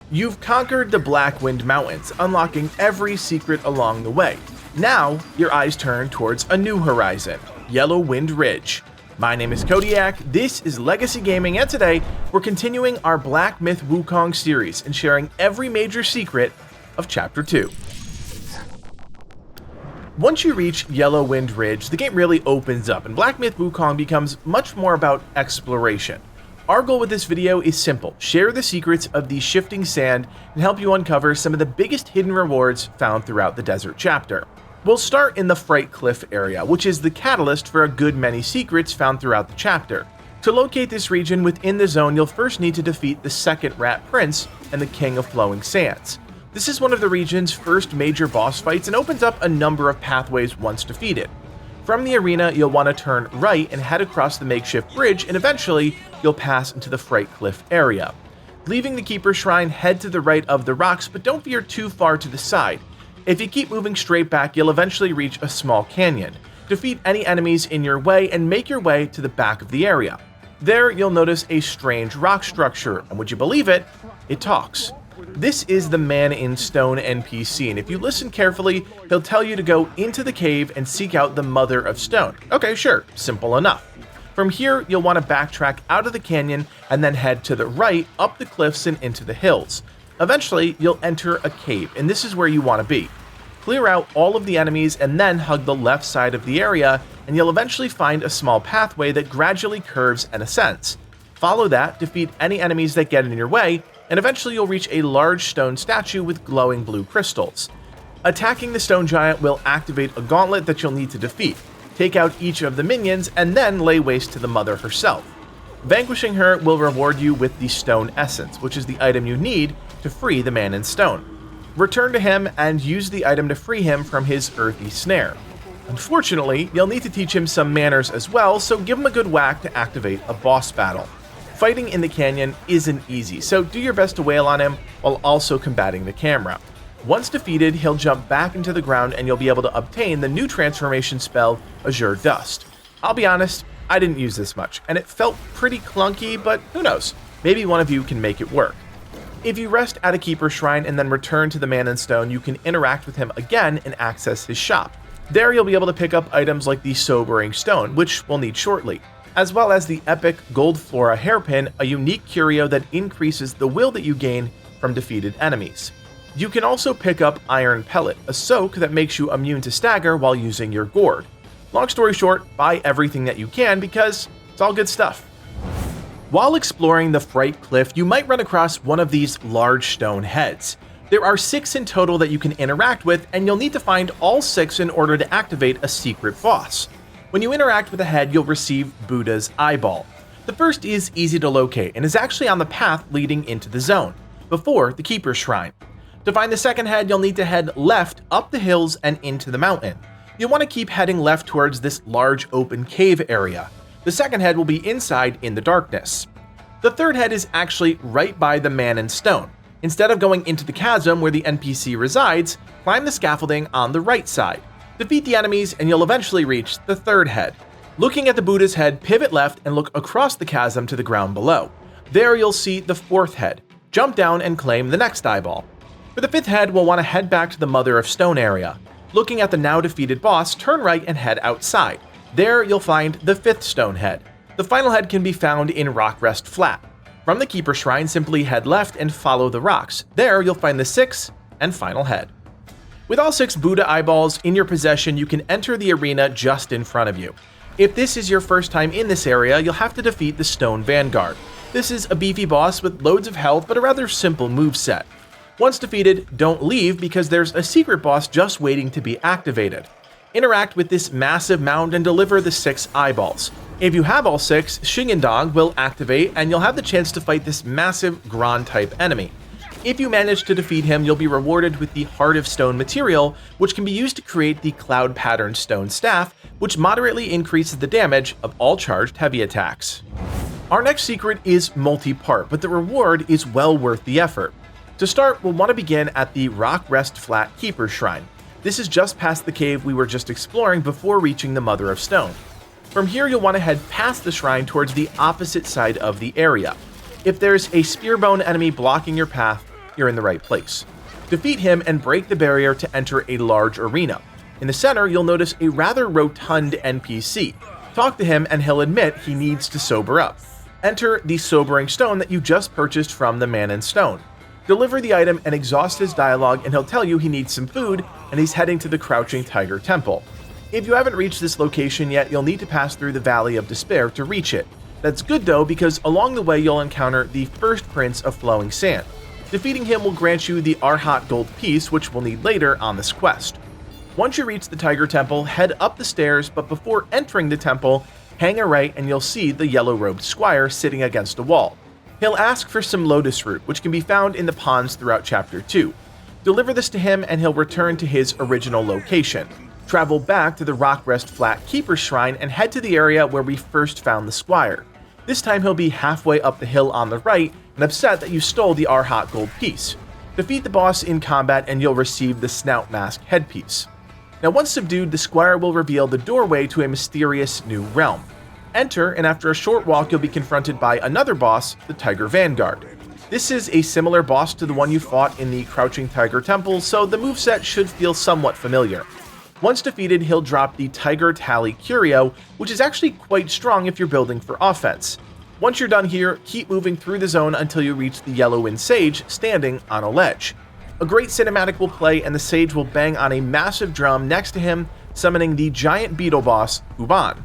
You've conquered the Blackwind Mountains, unlocking every secret along the way. Now, your eyes turn towards a new horizon, Yellow-Wind Ridge. My name is Kodiak, this is Legacy Gaming, and today we're continuing our Black Myth Wukong series and sharing every major secret of Chapter 2. Once you reach Yellow-Wind Ridge, the game really opens up and Black Myth Wukong becomes much more about exploration. Our goal with this video is simple: share the secrets of the shifting sand and help you uncover some of the biggest hidden rewards found throughout the desert chapter. We'll start in the Fright Cliff area, which is the catalyst for a good many secrets found throughout the chapter. To locate this region within the zone, you'll first need to defeat the second Rat Prince and the King of Flowing Sands. This is one of the region's first major boss fights and opens up a number of pathways once defeated. From the arena, you'll want to turn right and head across the makeshift bridge, and eventually you'll pass into the Fright Cliff area. Leaving the Keeper's Shrine, head to the right of the rocks, but don't veer too far to the side. If you keep moving straight back, you'll eventually reach a small canyon. Defeat any enemies in your way and make your way to the back of the area. There, you'll notice a strange rock structure, and would you believe it? It talks. This is the Man in Stone NPC, and if you listen carefully, he'll tell you to go into the cave and seek out the Mother of Stone. Okay, sure, simple enough. From here, you'll want to backtrack out of the canyon and then head to the right, up the cliffs and into the hills. Eventually, you'll enter a cave, and this is where you want to be. Clear out all of the enemies and then hug the left side of the area, and you'll eventually find a small pathway that gradually curves and ascends. Follow that, defeat any enemies that get in your way, and eventually you'll reach a large stone statue with glowing blue crystals. Attacking the stone giant will activate a gauntlet that you'll need to defeat. Take out each of the minions and then lay waste to the mother herself. Vanquishing her will reward you with the Stone Essence, which is the item you need to free the Man in Stone. Return to him and use the item to free him from his earthy snare. Unfortunately, you'll need to teach him some manners as well, so give him a good whack to activate a boss battle. Fighting in the canyon isn't easy, so do your best to wail on him while also combating the camera. Once defeated, he'll jump back into the ground and you'll be able to obtain the new transformation spell, Azure Dust. I'll be honest, I didn't use this much, and it felt pretty clunky, but who knows, maybe one of you can make it work. If you rest at a Keeper's Shrine and then return to the Man in Stone, you can interact with him again and access his shop. There you'll be able to pick up items like the Sobering Stone, which we'll need shortly, as well as the epic Gold Flora Hairpin, a unique curio that increases the will that you gain from defeated enemies. You can also pick up Iron Pellet, a soak that makes you immune to stagger while using your gourd. Long story short, buy everything that you can because it's all good stuff. While exploring the Fright Cliff, you might run across one of these large stone heads. There are 6 in total that you can interact with, and you'll need to find all 6 in order to activate a secret boss. When you interact with a head, you'll receive Buddha's eyeball. The first is easy to locate and is actually on the path leading into the zone, before the Keeper's Shrine. To find the second head, you'll need to head left up the hills and into the mountain. You'll want to keep heading left towards this large open cave area. The second head will be inside in the darkness. The third head is actually right by the Man in Stone. Instead of going into the chasm where the NPC resides, climb the scaffolding on the right side. Defeat the enemies and you'll eventually reach the third head. Looking at the Buddha's head, pivot left and look across the chasm to the ground below. There you'll see the fourth head. Jump down and claim the next eyeball. For the fifth head, we'll want to head back to the Mother of Stone area. Looking at the now defeated boss, turn right and head outside. There you'll find the fifth stone head. The final head can be found in Rock Rest Flat. From the Keeper's Shrine, simply head left and follow the rocks. There you'll find the sixth and final head. With all 6 Buddha eyeballs in your possession, you can enter the arena just in front of you. If this is your first time in this area, you'll have to defeat the Stone Vanguard. This is a beefy boss with loads of health but a rather simple moveset. Once defeated, don't leave because there's a secret boss just waiting to be activated. Interact with this massive mound and deliver the 6 eyeballs. If you have all 6, Shigandang will activate and you'll have the chance to fight this massive Gran-type enemy. If you manage to defeat him, you'll be rewarded with the Heart of Stone material, which can be used to create the Cloud Pattern Stone Staff, which moderately increases the damage of all charged heavy attacks. Our next secret is multi-part, but the reward is well worth the effort. To start, we'll want to begin at the Rock Rest Flat Keeper's Shrine. This is just past the cave we were just exploring before reaching the Mother of Stone. From here, you'll want to head past the shrine towards the opposite side of the area. If there's a spearbone enemy blocking your path, you're in the right place. Defeat him and break the barrier to enter a large arena. In the center, you'll notice a rather rotund NPC. Talk to him and he'll admit he needs to sober up. Enter the sobering stone that you just purchased from the man in stone. Deliver the item and exhaust his dialogue, and he'll tell you he needs some food and he's heading to the Crouching Tiger Temple. If you haven't reached this location yet, you'll need to pass through the Valley of Despair to reach it. That's good though, because along the way you'll encounter the first Prince of Flowing Sand. Defeating him will grant you the Arhat Gold Piece, which we'll need later on this quest. Once you reach the Tiger Temple, head up the stairs, but before entering the temple, hang a right and you'll see the yellow-robed Squire sitting against a wall. He'll ask for some lotus root, which can be found in the ponds throughout Chapter 2. Deliver this to him and he'll return to his original location. Travel back to the Rockrest Flat Keeper's Shrine and head to the area where we first found the Squire. This time he'll be halfway up the hill on the right and upset that you stole the Arhat Gold Piece. Defeat the boss in combat and you'll receive the Snout Mask headpiece. Now once subdued, the Squire will reveal the doorway to a mysterious new realm. Enter, and after a short walk you'll be confronted by another boss, the Tiger Vanguard. This is a similar boss to the one you fought in the Crouching Tiger Temple, so the moveset should feel somewhat familiar. Once defeated, he'll drop the Tiger Tally Curio, which is actually quite strong if you're building for offense. Once you're done here, keep moving through the zone until you reach the Yellow-Wind Sage standing on a ledge. A great cinematic will play and the sage will bang on a massive drum next to him, summoning the giant beetle boss, Huban.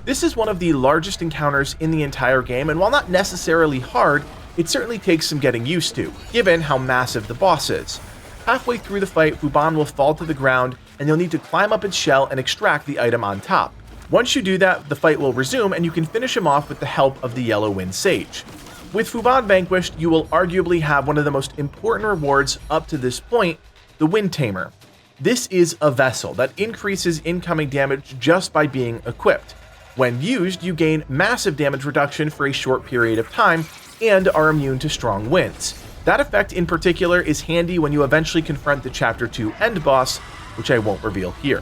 This is one of the largest encounters in the entire game, and while not necessarily hard, it certainly takes some getting used to, given how massive the boss is. Halfway through the fight, Huban will fall to the ground, and you'll need to climb up its shell and extract the item on top. Once you do that, the fight will resume, and you can finish him off with the help of the Yellow-Wind Sage. With Huban vanquished, you will arguably have one of the most important rewards up to this point, the Wind Tamer. This is a vessel that increases incoming damage just by being equipped. When used, you gain massive damage reduction for a short period of time and are immune to strong winds. That effect in particular is handy when you eventually confront the Chapter 2 end boss, which I won't reveal here.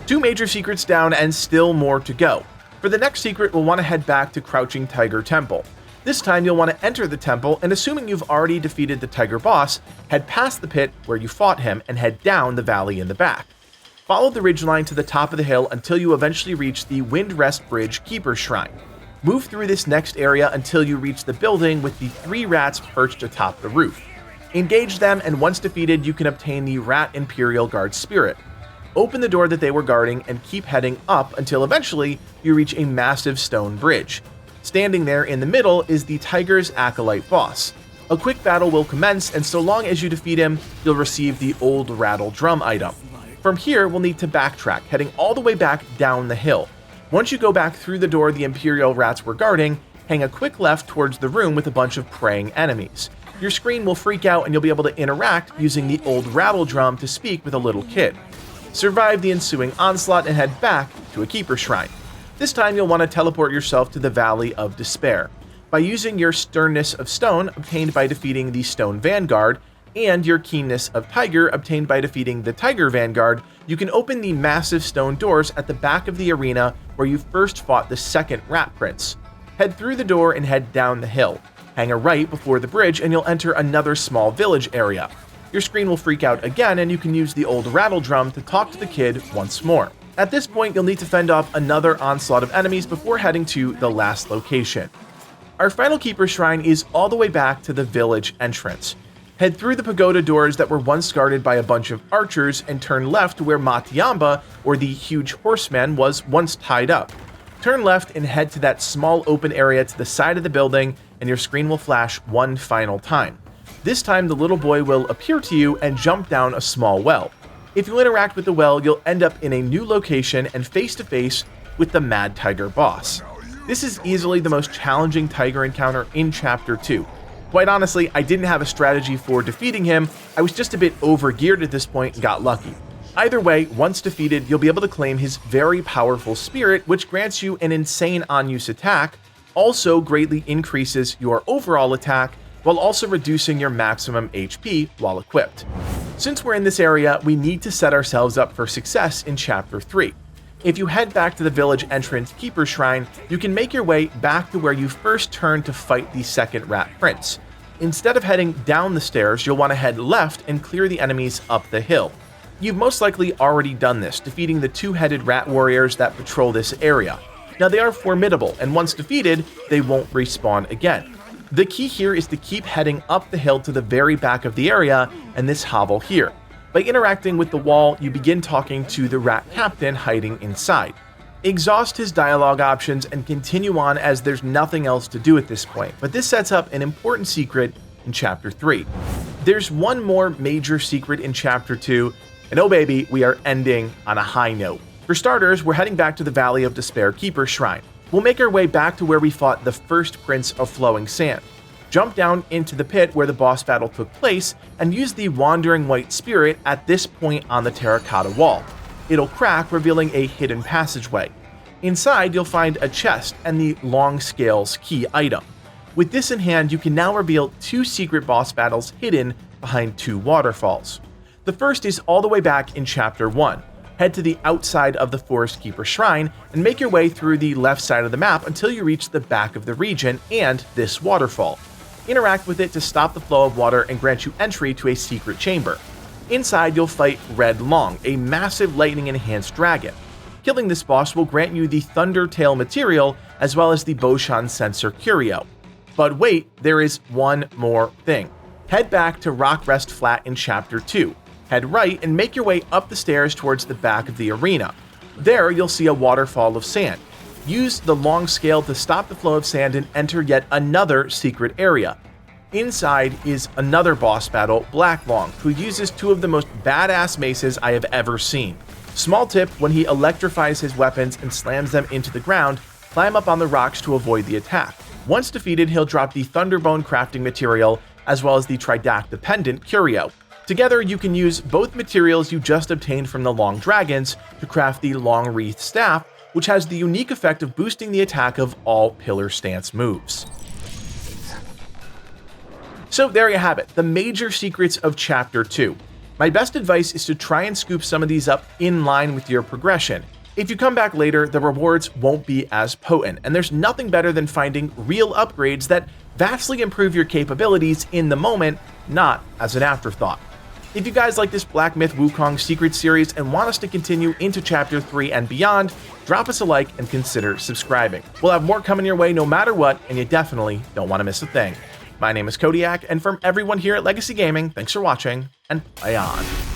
2 major secrets down and still more to go. For the next secret, we'll want to head back to Crouching Tiger Temple. This time you'll want to enter the temple, and assuming you've already defeated the tiger boss, head past the pit where you fought him and head down the valley in the back. Follow the ridgeline to the top of the hill until you eventually reach the Windrest Bridge Keeper's Shrine. Move through this next area until you reach the building with the 3 rats perched atop the roof. Engage them, and once defeated, you can obtain the Rat Imperial Guard Spirit. Open the door that they were guarding and keep heading up until eventually you reach a massive stone bridge. Standing there in the middle is the Tiger's Acolyte boss. A quick battle will commence, and so long as you defeat him, you'll receive the Old Rattle Drum item. From here, we'll need to backtrack, heading all the way back down the hill. Once you go back through the door the Imperial rats were guarding, hang a quick left towards the room with a bunch of praying enemies. Your screen will freak out and you'll be able to interact using the Old Rattle Drum to speak with a little kid. Survive the ensuing onslaught and head back to a Keeper Shrine. This time you'll want to teleport yourself to the Valley of Despair. By using your Sternness of Stone, obtained by defeating the Stone Vanguard, and your Keenness of Tiger, obtained by defeating the Tiger Vanguard, you can open the massive stone doors at the back of the arena where you first fought the second Rat Prince. Head through the door and head down the hill. Hang a right before the bridge and you'll enter another small village area. Your screen will freak out again and you can use the Old Rattle Drum to talk to the kid once more. At this point, you'll need to fend off another onslaught of enemies before heading to the last location. Our final Keeper Shrine is all the way back to the village entrance. Head through the pagoda doors that were once guarded by a bunch of archers and turn left to where Matiamba, or the huge horseman, was once tied up. Turn left and head to that small open area to the side of the building and your screen will flash one final time. This time the little boy will appear to you and jump down a small well. If you interact with the well, you'll end up in a new location and face to face with the Mad Tiger boss. This is easily the most challenging tiger encounter in Chapter 2. Quite honestly, I didn't have a strategy for defeating him, I was just a bit overgeared at this point and got lucky. Either way, once defeated, you'll be able to claim his very powerful spirit, which grants you an insane on-use attack, also greatly increases your overall attack, while also reducing your maximum HP while equipped. Since we're in this area, we need to set ourselves up for success in Chapter 3. If you head back to the village entrance Keeper Shrine, you can make your way back to where you first turned to fight the second Rat Prince. Instead of heading down the stairs, you'll want to head left and clear the enemies up the hill. You've most likely already done this, defeating the two-headed rat warriors that patrol this area. Now they are formidable, and once defeated, they won't respawn again. The key here is to keep heading up the hill to the very back of the area and this hovel here. By interacting with the wall, you begin talking to the rat captain hiding inside. Exhaust his dialogue options and continue on as there's nothing else to do at this point, but this sets up an important secret in Chapter 3. There's one more major secret in Chapter 2, and oh baby, we are ending on a high note. For starters, we're heading back to the Valley of Despair Keeper Shrine. We'll make our way back to where we fought the first Prince of Flowing Sand. Jump down into the pit where the boss battle took place, and use the Wandering White Spirit at this point on the terracotta wall. It'll crack, revealing a hidden passageway. Inside, you'll find a chest and the Long Scales key item. With this in hand, you can now reveal two secret boss battles hidden behind two waterfalls. The first is all the way back in Chapter 1. Head to the outside of the Forest Keeper Shrine and make your way through the left side of the map until you reach the back of the region and this waterfall. Interact with it to stop the flow of water and grant you entry to a secret chamber. Inside, you'll fight Red Long, a massive lightning-enhanced dragon. Killing this boss will grant you the Thunder Tail material as well as the Boshan Sensor Curio. But wait, there is one more thing. Head back to Rock Rest Flat in Chapter 2. Head right and make your way up the stairs towards the back of the arena. There, you'll see a waterfall of sand. Use the long scale to stop the flow of sand and enter yet another secret area. Inside is another boss battle, Black Long, who uses two of the most badass maces I have ever seen. Small tip, when he electrifies his weapons and slams them into the ground, climb up on the rocks to avoid the attack. Once defeated, he'll drop the Thunderbone crafting material as well as the Tridacta Pendant Curio. Together, you can use both materials you just obtained from the Long Dragons to craft the Long Wreath Staff, which has the unique effect of boosting the attack of all Pillar Stance moves. So there you have it, the major secrets of Chapter 2. My best advice is to try and scoop some of these up in line with your progression. If you come back later, the rewards won't be as potent, and there's nothing better than finding real upgrades that vastly improve your capabilities in the moment, not as an afterthought. If you guys like this Black Myth Wukong secret series and want us to continue into Chapter 3 and beyond, drop us a like and consider subscribing. We'll have more coming your way no matter what, and you definitely don't want to miss a thing. My name is Kodiak, and from everyone here at Legacy Gaming, thanks for watching, and play on.